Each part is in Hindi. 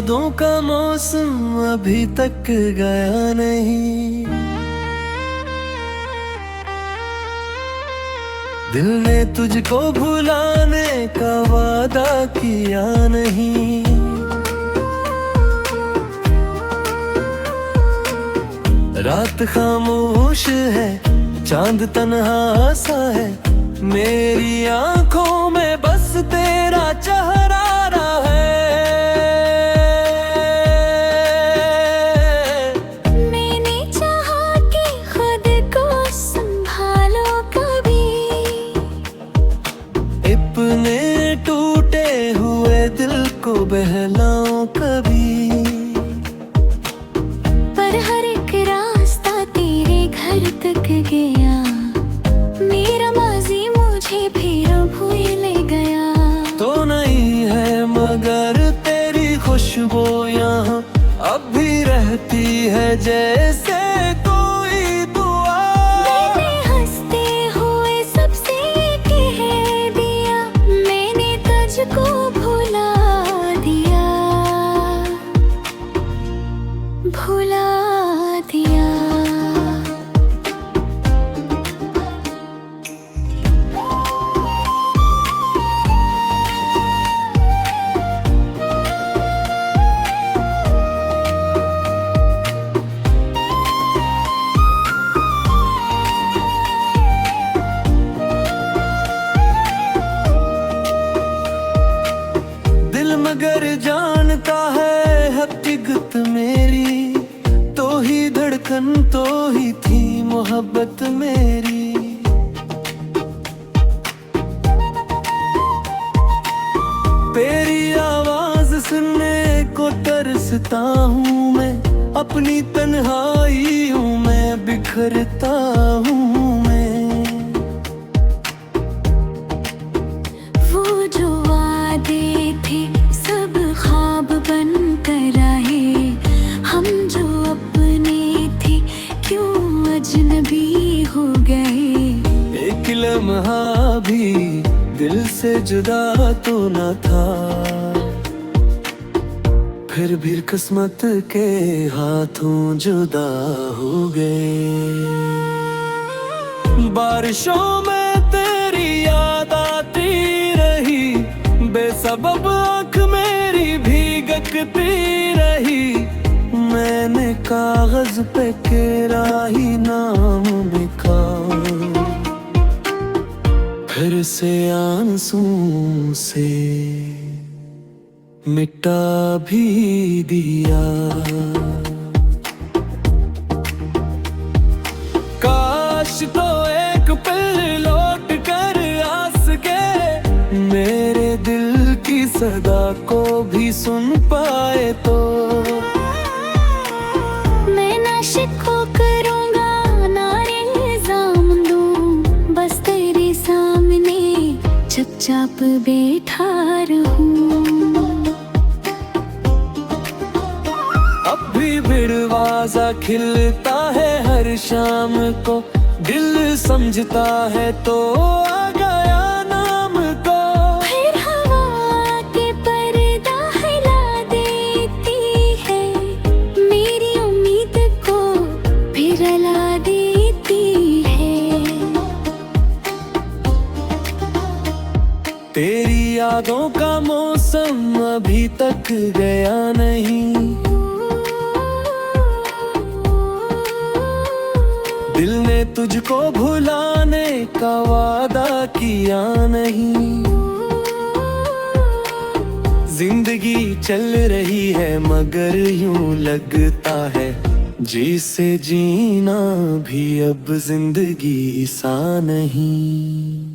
यादों का मौसम अभी तक गया नहीं। दिल ने तुझको भुलाने का वादा किया नहीं। रात खामोश है, चांद तन्हा सा है, मेरी आंखों में बस तेरा चेहरा है। मैंने चाहा कि खुद को संभालो कभी, अपने टूटे हुए दिल को बहलाओ कभी। पर हर एक रास्ता तेरे घर तक गया, मेरा माजी मुझे फिर भूल गया। तो नहीं है मगर तेरी खुशबू यहाँ अब भी रहती है जैसे कोई दुआ। मैंने हंसते हुए सबसे कह दिया, मैंने तुझको भुला दिया, भुला दिया। दिल मगर जानता है हकीकत मेरी, तो ही धड़कन तो ही थी मोहब्बत मेरी। तेरी आवाज सुनने को तरसता हूँ मैं, अपनी तन्हाइयों में बिखरता हूँ मैं। वो जो वादे थे सब ख्वाब बन कर आए, हम जो अपने थे क्यों अजनबी हो गए। एक लम्हा भी दिल से जुदा तो न था, फिर भी किस्मत के हाथों जुदा हो गए। बारिशों में तेरी याद आती रही, बेसबब आँख मेरी भीगती रही। मैंने कागज पे तेरा ही नाम लिखा, फिर से आंसू से मिटा भी दिया। काश तो एक पल लौट कर आ सके, मेरे दिल की सदा को भी सुन पाए तो। मैं ना शिको करूँगा ना इल्जाम दूँ, बस तेरे सामने चुपचाप बैठा रहूँ। अब भी बिरवाज़ा खिलता है हर शाम को, दिल समझता है तो आ गया नाम को। फिर हवा के पर्दा हिला देती है, मेरी उम्मीद को फिर हिला देती है। तेरी यादों का मौसम अभी तक गया नहीं। दिल ने तुझको भुलाने का वादा किया नहीं। जिंदगी चल रही है मगर यूं लगता है जिसे जीना भी अब जिंदगी सा नहीं।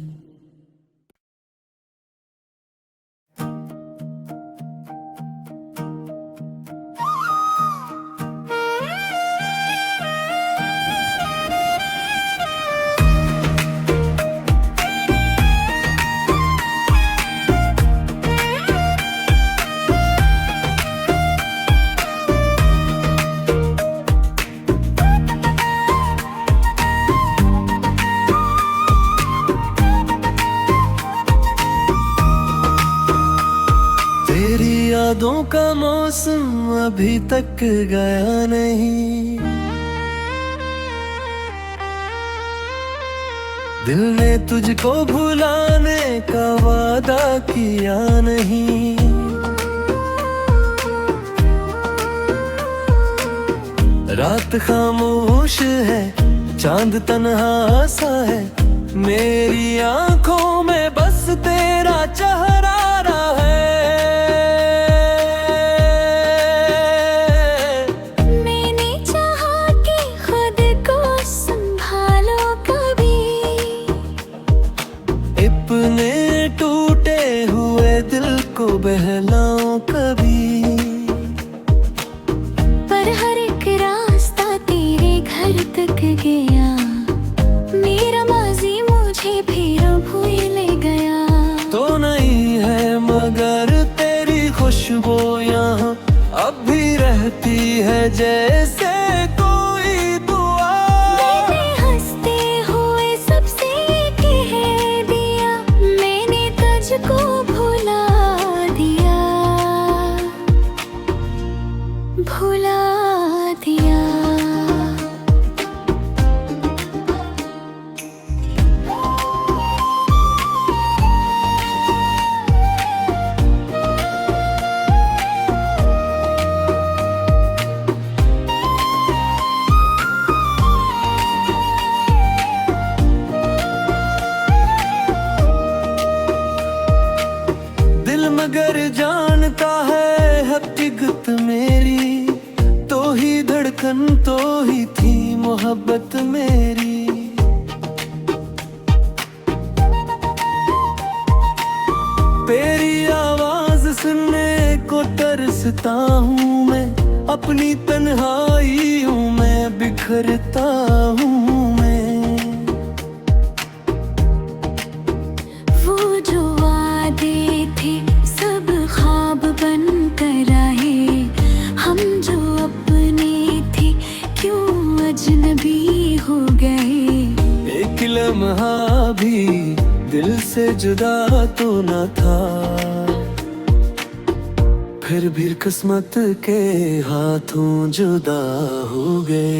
यादों का मौसम अभी तक गया नहीं। दिल ने तुझको भुलाने का वादा किया नहीं। रात खामोश है, चांद तन्हा सा है, मेरी आंखों में बस तेरा चेहरा है। मैंने चाहा कि खुद को संभालो कभी, अपने टूटे हुए दिल को बहलाओ कभी। पर हर एक रास्ता तेरे घर तक गया, मेरा माजी मुझे फिर भूल गया। तो नहीं है मगर तेरी खुशबू यहाँ अब भी रहती है जैसे कोई दुआ। मैंने हंसते हुए सबसे कह दिया, मैंने तुझको भुला दिया, भुला दिया। दिल मगर जानता है हकीकत मेरी, तो ही धड़कन तो ही थी मोहब्बत मेरी। तेरी आवाज सुनने को तरसता हूँ मैं, अपनी तन्हाई हूँ मैं, बिखरता हूँ मैं। वो जो वादे थे सब ख्वाब बन कर आए, हम जो अपने थे क्यों अजनबी हो गए। एक लम्हा भी दिल से जुदा तो न था, फिर भी किस्मत के हाथों जुदा हो गए।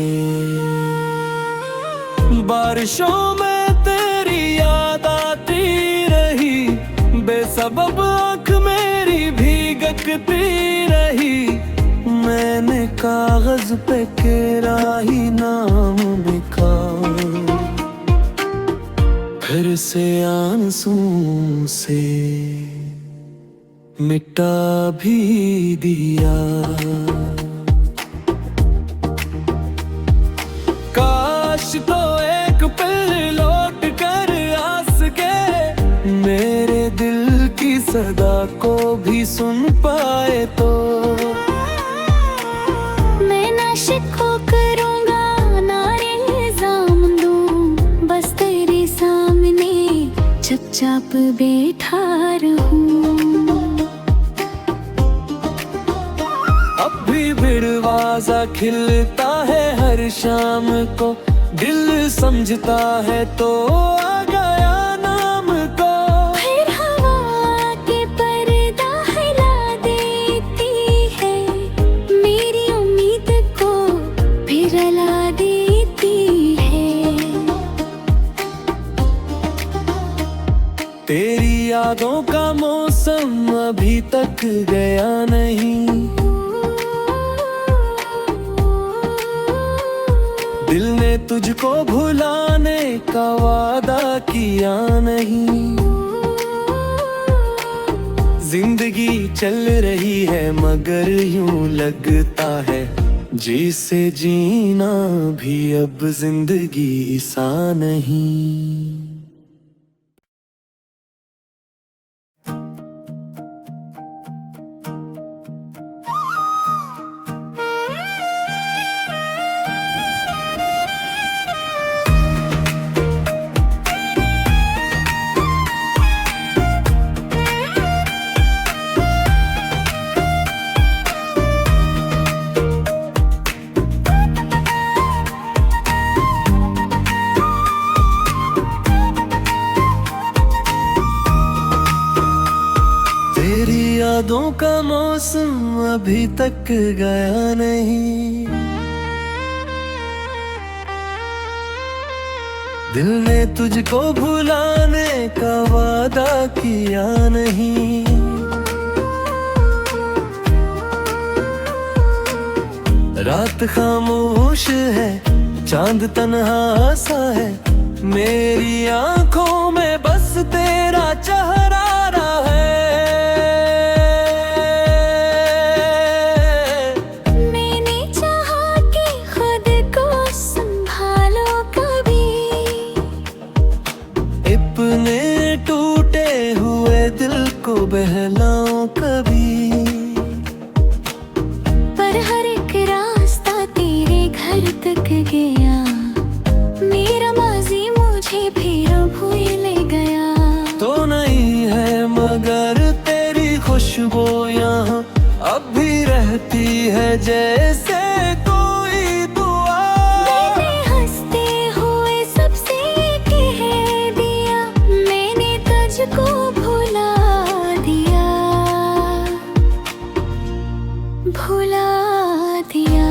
बारिशों में तेरी याद आती रही, बेसबब आँख मेरी भीगती रही। मैंने कागज पे तेरा ही नाम लिखा, फिर से आंसू से मिटा भी दिया। काश तो एक पल लौट कर आ सके, मेरे दिल की सदा को भी सुन पाए तो। मैं ना शिको करूँगा ना इल्जाम दूँ, बस तेरे सामने चुपचाप बैठा रहूँ। अब भी बिरवाज़ा खिलता है हर शाम को, दिल समझता है तो आ गया नाम को। फिर हवा के पर्दा हिला देती है, मेरी उम्मीद को फिर जला देती है। तेरी यादों का मौसम अभी तक गया नहीं, दिल ने तुझको भुलाने का वादा किया नहीं। जिंदगी चल रही है मगर यूं लगता है जिसे जीना भी अब जिंदगी सा नहीं। यादों का मौसम अभी तक गया नहीं। दिल ने तुझको भुलाने का वादा किया नहीं। रात खामोश है, चांद तन्हा सा है, मेरी आंखों में बस तेरा चेहरा है। मैंने चाहा कि खुद को संभालो कभी, अपने टूटे हुए दिल को बहलाऊं कभी। पर हर एक रास्ता तेरे घर तक गया, मेरा माजी मुझे फिर भूल गया। तो नहीं है मगर तेरी खुशबू यहाँ अब भी रहती है जैसे कोई दुआ। मैंने हंसते हुए सबसे कह दिया, मैंने तुझको भुला दिया, भुला दिया।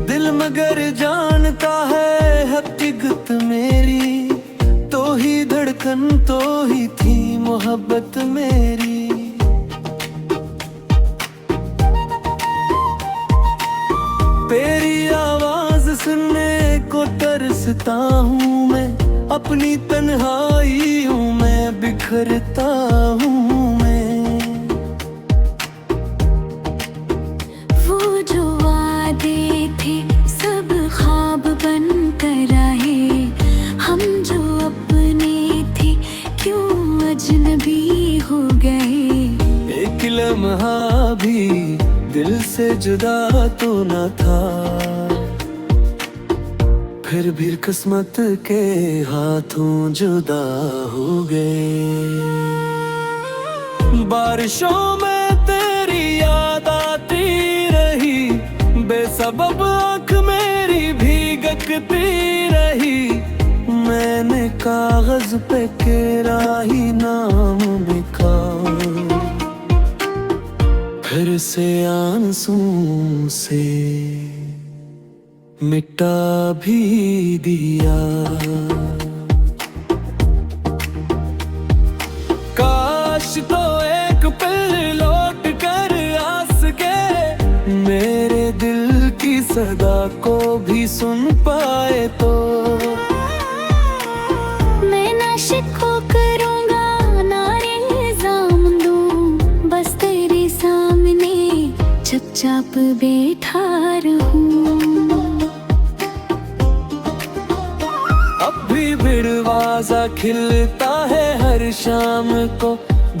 दिल मगर जानता है हकीकत मेरी, तो ही धड़कन तो ही थी मोहब्बत मेरी। तेरी आवाज सुनने को तरसता हूँ मैं, अपनी तन्हाई हूँ मैं, बिखरता हूँ मैं। वो जो वादे थे सब ख्वाब बन कर आए, हम जो अपने थे क्यों अजनबी हो गए। एक लम्हा भी दिल से जुदा तो न था, फिर भी किस्मत के हाथों जुदा हो गए। बारिशों में तेरी याद आती रही, बेसबब आँख मेरी भीगती रही। मैंने कागज पे तेरा ही नाम लिखा, फिर से आंसू से मिटा भी दिया। काश तो एक पल लौट कर आ सके, मेरे दिल की सदा को भी सुन पाए तो। मैं ना शिकवा करूंगा ना इल्जाम दूं, बस तेरे सामने चुपचाप बैठा रहूं। अब भी बिरवाजा खिलता है हर शाम को,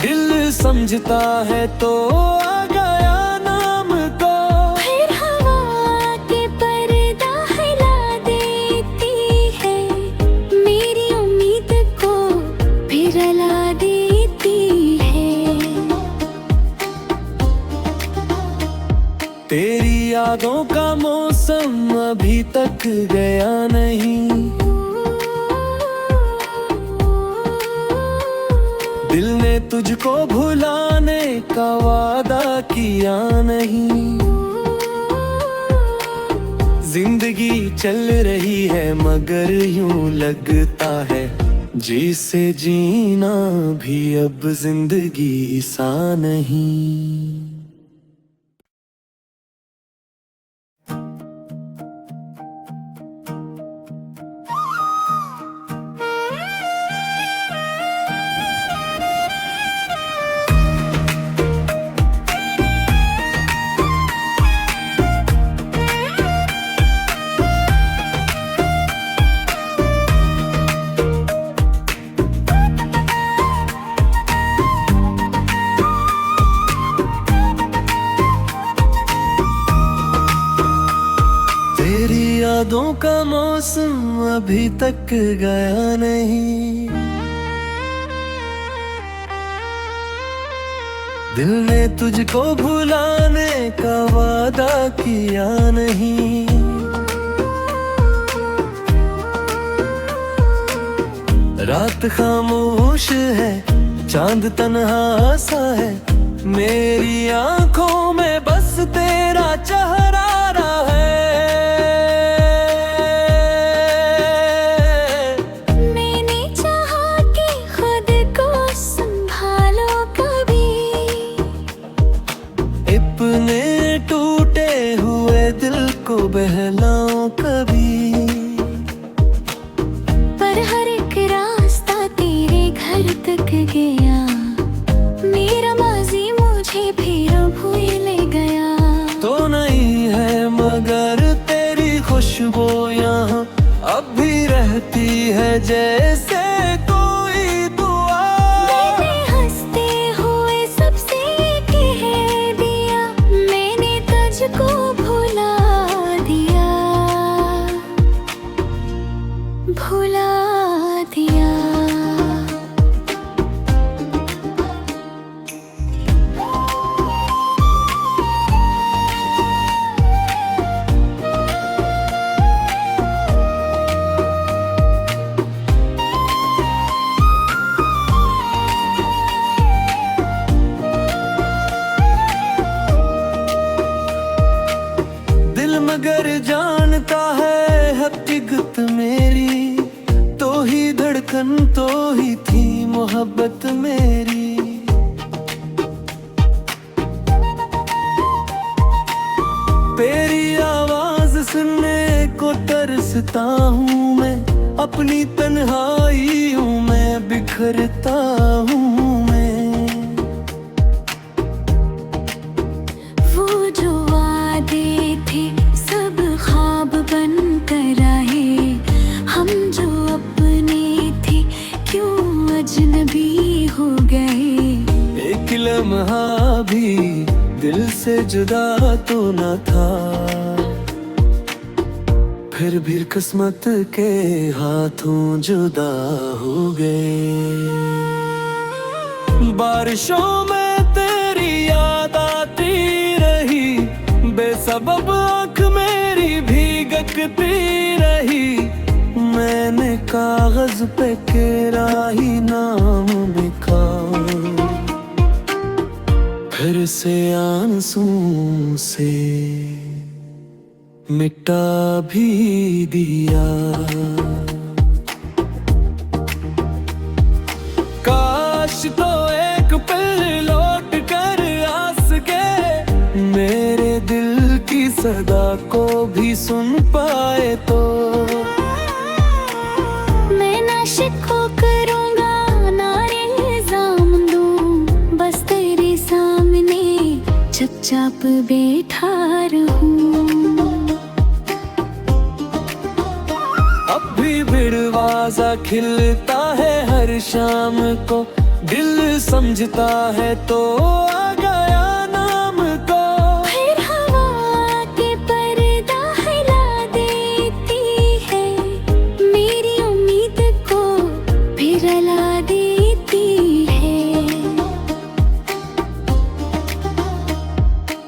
दिल समझता है तो आ गया नाम को। फिर हवा के पर्दा हिला देती है, मेरी उम्मीद को फिर जला देती है। तेरी यादों का मौसम अभी तक गया नहीं, दिल ने तुझको भुलाने का वादा किया नहीं। जिंदगी चल रही है मगर यूं लगता है जिसे जीना भी अब जिंदगी सा नहीं। यादों का मौसम अभी तक गया नहीं। दिल ने तुझको भुलाने का वादा किया नहीं। रात खामोश है, चांद तन्हा सा है, मेरी आंखों में बस तेरा चेहरा है। मैंने चाहा कि खुद को संभालो कभी, अपने टूटे हुए दिल को बहलाओ कभी। पर हर एक रास्ता तेरे घर तक गया, मेरा माजी मुझे फिर भूल गया। तो नहीं है मगर तेरी खुशबू यहाँ अब भी रहती है जैसे कोई दुआ। मैंने हंसते हुए सबसे कह दिया, मैंने तुझको भुला दिया, भुला दिया। दिल मगर जानता है हकीकत मेरी, तो ही धड़कन तो ही थी मोहब्बत मेरी। तेरी आवाज सुनने को तरसता हूँ मैं, अपनी तन्हाइयों में बिखरता हूँ मैं। वो जो वादे थे सब ख्वाब बन कर आए, हम जो अपने थे क्यों अजनबी हो गए। एक लम्हा भी दिल से जुदा तो न था, फिर भी किस्मत के हाथों जुदा हो गए। बारिशों में तेरी याद आती रही, बेसबब आँख मेरी भीगती रही। मैंने कागज पे तेरा ही नाम लिखा, फिर से आंसू से मिटा भी दिया। काश तो एक पल लौट कर आ सके, मेरे दिल की सदा को भी सुन पाए तो। मैं ना शिकवा करूंगा ना इल्जाम दूं, बस तेरे सामने चुपचाप बैठा रहूं। अब भी बिरवाज़ा खिलता है हर शाम को, दिल समझता है तो आ गया नाम को। फिर हवा के पर्दा हिला देती है, मेरी उम्मीद को फिर जला देती है।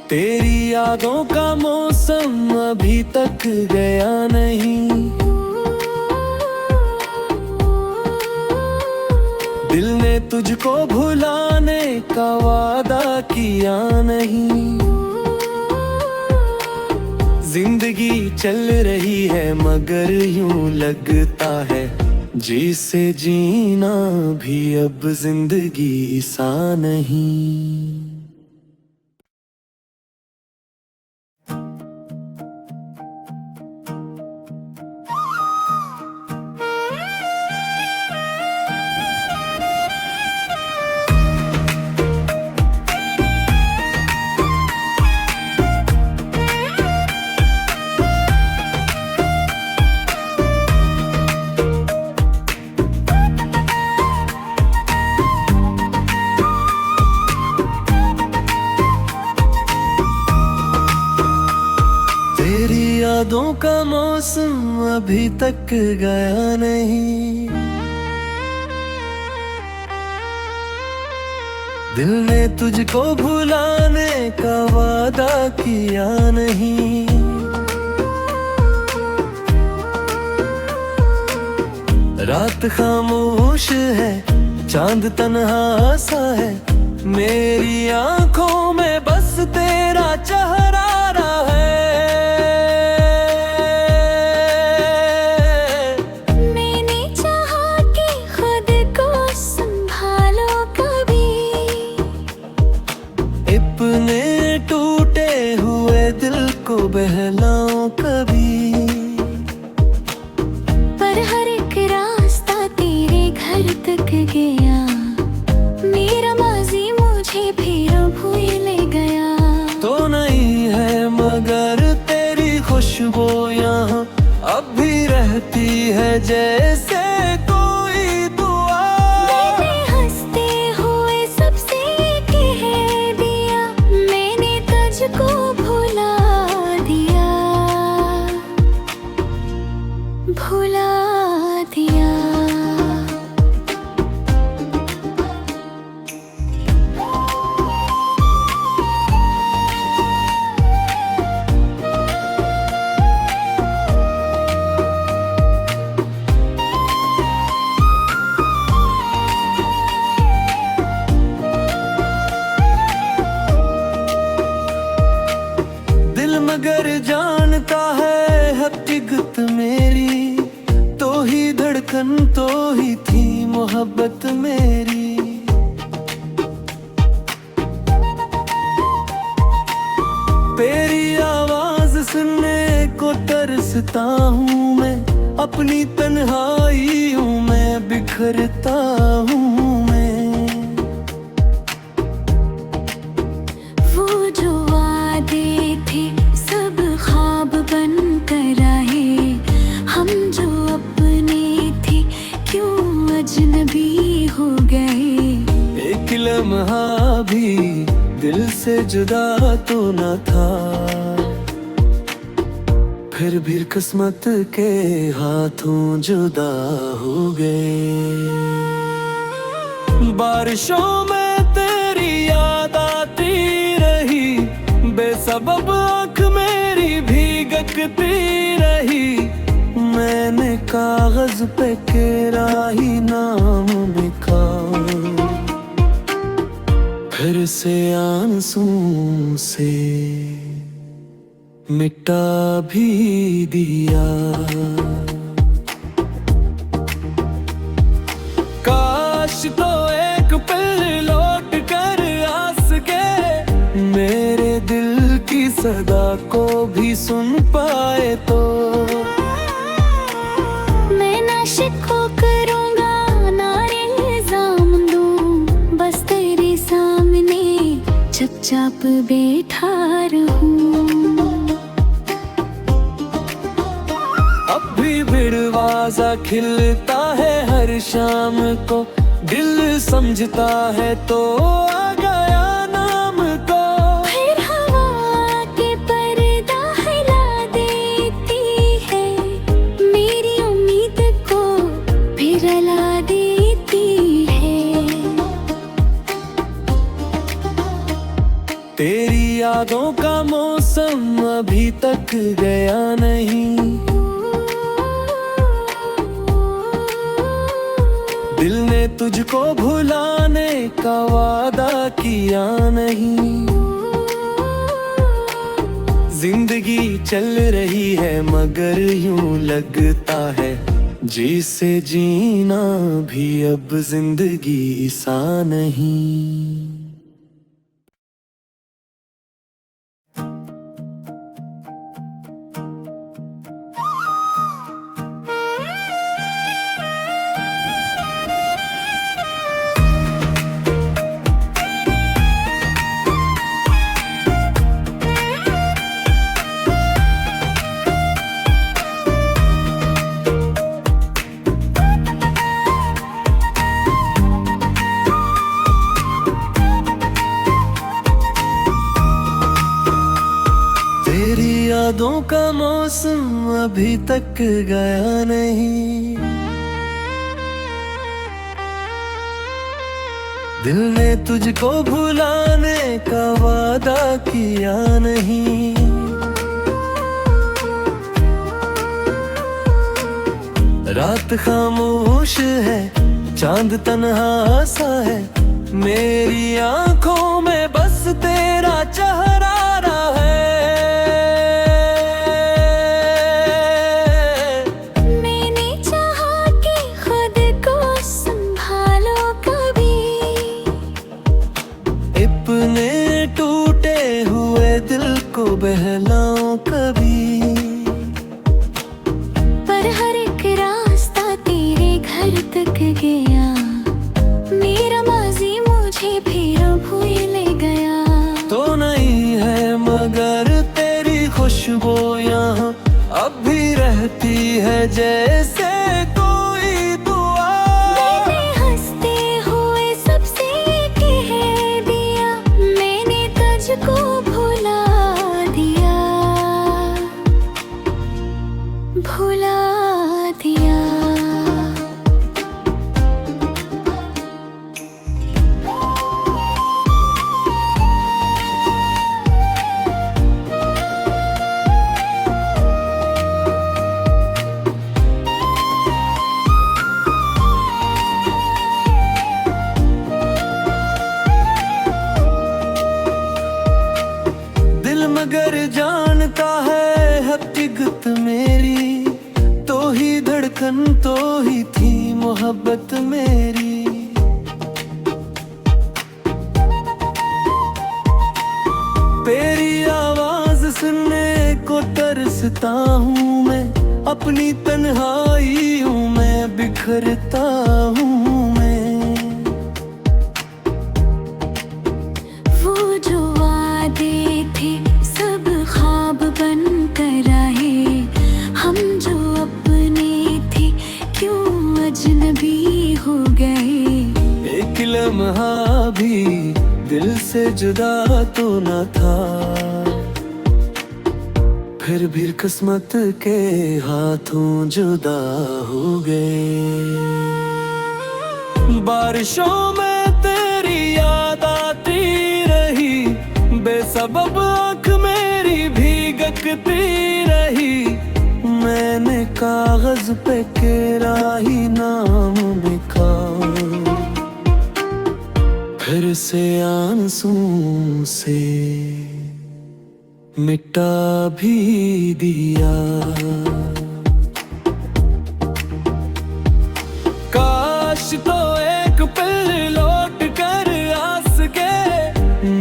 तेरी यादों का मौसम अभी तक गया नहीं, दिल ने तुझको भुलाने का वादा किया नहीं। जिंदगी चल रही है मगर यूं लगता है जिसे जीना भी अब जिंदगी सा नहीं। का मौसम अभी तक गया नहीं। दिल ने तुझको भुलाने का वादा किया नहीं। रात खामोश है, चांद तन्हा सा है, मेरी आंखों में बस तेरा चेहरा है। मैंने चाहा कि खुद को संभालो कभी, अपने टूटे हुए दिल को बहलाओ कभी। पर हर एक रास्ता तेरे घर तक गया, मेरा माजी मुझे फिर भूल ले गया। तो नहीं है मगर तेरी खुशबू यहाँ अब भी रहती है जैसे कोई दुआ। मैंने हंसते हुए सबसे कह दिया, मैंने तुझको भुला दिया, भुला दिया। दिल मगर जानता है हकीकत मेरी, तो ही धड़कन तो ही थी मोहब्बत मेरी। तेरी आवाज सुनने को तरसता हूँ मैं, अपनी तन्हाइयों में बिखरता हूँ मैं। वो जो वादे थे सब ख्वाब बन कर आए, हम जो अपने थे क्यों अजनबी हो गए। एक लम्हा भी दिल से जुदा तो न था, फिर भी किस्मत के हाथों जुदा हो गए। बारिशों में तेरी याद आती रही, बेसबब आँख मेरी भीगती रही। मैंने कागज पे तेरा ही नाम लिखा, फिर से आंसू से मिटा भी दिया। काश तो एक पल लौट कर आ सके, मेरे दिल की सदा को भी सुन पाए तो। मैं ना शिको करूँगा ना इल्जाम दूँ, बस तेरे सामने चुपचाप बैठा रहूँ। अब भी बिरवाज़ा खिलता है हर शाम को, दिल समझता है तो आ गया नाम को। फिर हवा के पर्दा हिला देती है, मेरी उम्मीद को फिर हिला देती है। तेरी यादों का मौसम अभी तक गया नहीं। दिल ने तुझको भुलाने का वादा किया नहीं। जिंदगी चल रही है मगर यूं लगता है जिसे जीना भी अब जिंदगी सा नहीं। यादों का मौसम अभी तक गया नहीं। दिल ने तुझको भुलाने का वादा किया नहीं। रात खामोश है, चांद तन्हा सा है, मेरी आंखों में बस तेरा चेहरा है। मैंने चाहा कि खुद को संभालो कभी, अपने टूटे हुए दिल को बहलाओ कभी। पर हर एक रास्ता तेरे घर तक गया, मेरा माजी मुझे फिर भूल गया। तो नहीं है मगर तेरी खुशबू यहाँ अब भी रहती है जैसे कोई दुआ। मैंने हंसते हुए सबसे कह दिया, मैंने तुझको भुला दिया, भुला दिया। मगर जानता है हकीकत मेरी, तो ही धड़कन तो ही थी मोहब्बत मेरी। तेरी आवाज सुनने को तरसता हूँ मैं, अपनी तन्हाइयों में बिखरता हूँ मैं। वो जो वादे थे सब ख्वाब बन कर आए, हम जो अपने थे क्यों अजनबी हो गए। एक लम्हा भी दिल से जुदा तो न था, फिर भी किस्मत के हाथों जुदा हो गए। बारिशों में तेरी याद आती रही, बेसबब आँख मेरी भीगती रही। मैंने कागज पे तेरा ही नाम लिखा, फिर से आंसू से मिटा भी दिया। काश तो एक पल लौट कर आ सके,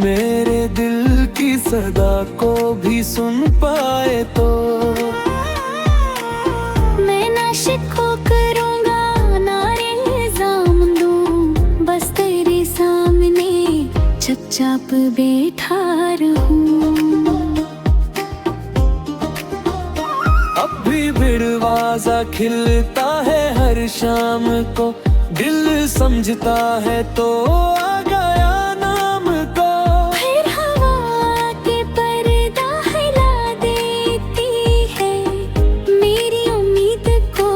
मेरे दिल की सदा को भी सुन पाए तो। मैं ना शिको करूँगा ना इल्जाम दूँ, बस तेरे सामने चुपचाप बैठा रहूँ। अब भी बिरवाज़ा खिलता है हर शाम को, दिल समझता है तो आ गया नाम को। फिर हवा के पर्दा हिला देती है, मेरी उम्मीद को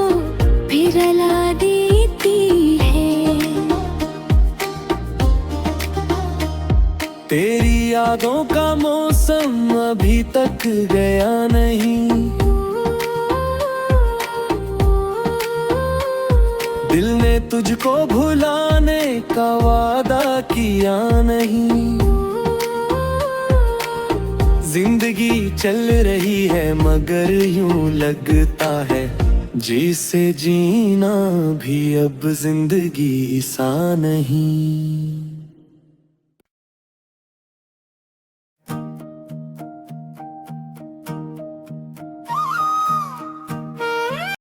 फिर हिला देती है। तेरी यादों का मौसम अभी तक गया नहीं। दिल ने तुझको भुलाने का वादा किया नहीं। जिंदगी चल रही है मगर यूं लगता है जिसे जीना भी अब जिंदगी सा नहीं।